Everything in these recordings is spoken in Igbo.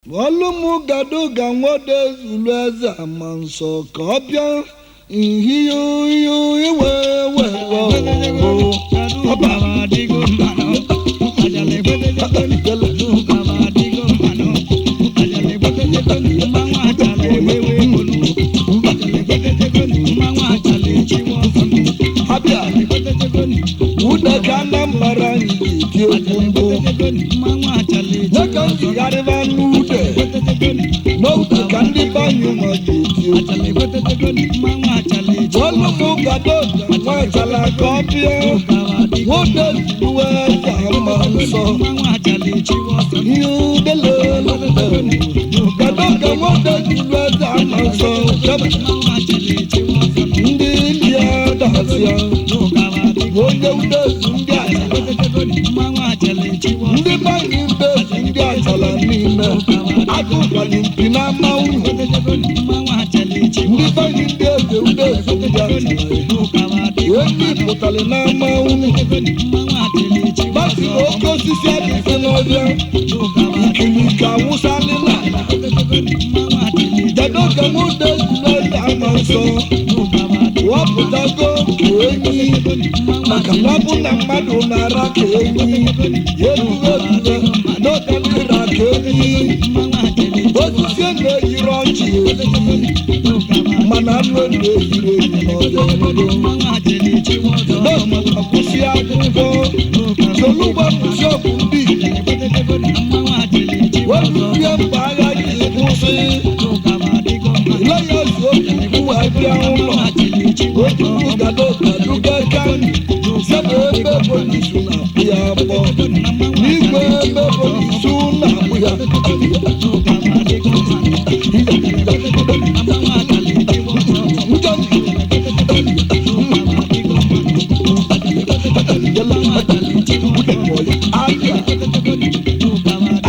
Olumu gado ganwode zulu eze amanso kopia ihiyo iwe Baba digo mano ajale bode digo Baba digo mano ajale bode digo mama ajale wewe kulu ajale bode digo mama ajale chiwo abia bode digo uda kana mbarangi bode digo mama ajale nakangi yareva nude no kandi banyu majiti ajale bode digo mama ajale Olumu gado ganwala kopia wode zulu eze amanso mama ajale chiwo you the love gado ganwode zulu eze amanso mama ajale chiwo ndị India dasia onye udezu ndị ndị banyị udezu ndị achala niile agụkwali mpi na mmanwụ ndị banyị ndị eze udezu ndị achala enyi pụtara na mmanwụ basi oke osisi adịghị n'ọbịa ikilike awụsalị na kedu ka m udezu n'eze ama nsọ wapụtago enyi maka na ọ bụ na mmadụ na-ara ka enyi erughị n'okalira ka enyi osisi na-eyiri ọchị mana anụ na-eyiri enyi n'ọbịa kwụsị akwụkwọ solugbo kwụsị ọgwụ ndị weruzie mba agha ji kwụsị ileya zu okwu abịa ụlọ otu gado kani sebe ebe polisi na-akpụ ya akpọ n'igwe ebe polisi na-akpụ ya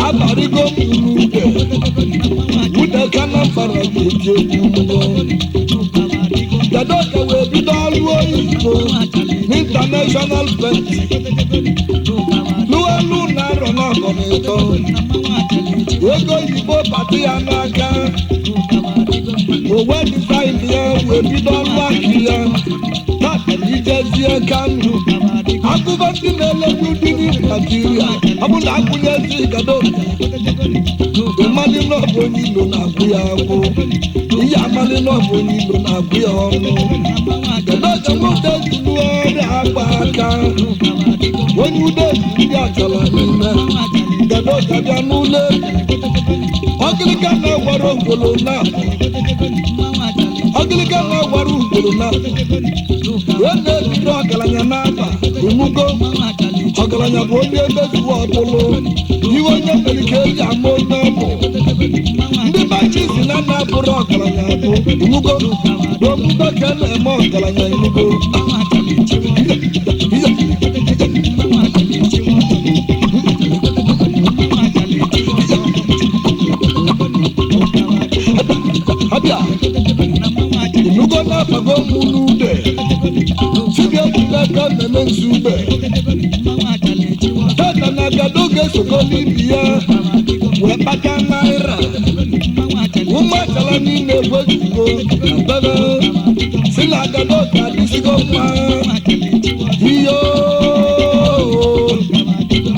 abarigo mụrude ude kana mbara ga-eji egwu mbọ kedu ka wee bido ọrụ oyibo n'international plant n'elu na-arọ n'ọgọmịtọ ego oyibo pati ya n'aka owe dizaịn ya wee bido ọrụ akị ya tatara ijezie kanu akụkọ ndị na-elegbu ndị Naijiria ọ bụ na akwụnyezi gado ịmalị n'ọbụ onye ilo na-agwụ ya agwụ ihe amalị n'ọbụ onye ilo na-agwụ ya ọnụ kedu ka nwoke zuru ọrịa agba aka onye udezu ndị achala n'ime kedu ka bịa n'ụlọ ọgịlịga na-agwara ngwolo na ọgịlịga na-agwara ngwolo na wee na-ebiri ọgaranya n'aba emugo ọgaranya bụ onye emezuwa ọbụlụ iwe onye mere ka eji ama onye ọbụ ndị bachizi na nna bụrụ ọgaranya bụ emugo omume ka na-eme ọgaranya emugo abịa emugo na-afago mụ n'ude sibia aka mmemme nzube tata na gado ga-esoko n'ibi ya wee kpata naira ụmụ achala niile gwezugo na bebe si na gado ga-adịsigo mma iyo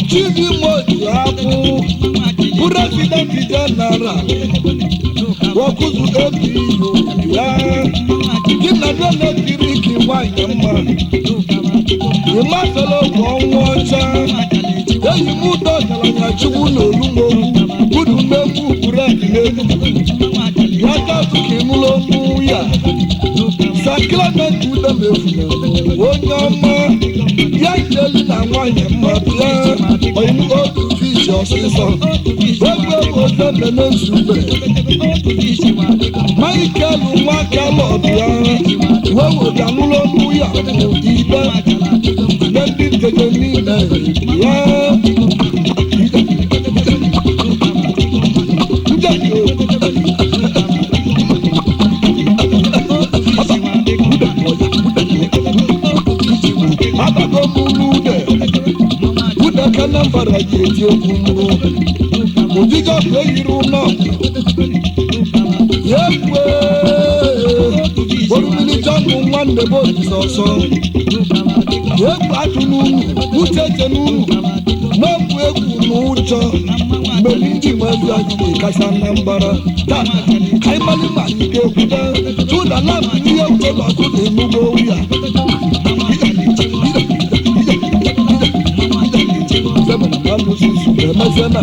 chibi moji abụ prezidenti jeneral wọkụzụ ebiyo ya gị na na-ekiriki nwanyị mma ịmasala ọgwụ ọnwa ọcha eyi m ụdọ ọgaranya chukwu na olumogwu udu mmegbu buredi n'elu ya gatụ ka ịnụlọ ọnụ ya sakramenti udemefu onye ọma ya jeli na nwanyị mma bịa oyimu otu fishi ọsịsọ egwu egwu oze mmemme nzube Michael nwa kalọbịa wewoga n'ụlọ ọnụ ya ibe ndị nkeje niile ya abago m n'ude ude ka na mbara ji eji egwu mbụ ojije ọkụ eyiri ụlọ ya ekwe orumili jọnụ nwanne bụ ojise ọsọ ya ekwe atụ n'unu uche eche n'unu na-ekwu egwu n'ụjọ mgbe ndị nwezi ajụjụ kacha na mbara taa ka anyị mali ma anyị ga-ekwude tụda labụ ihe uche n'ọkụ na-emugo ya emeze na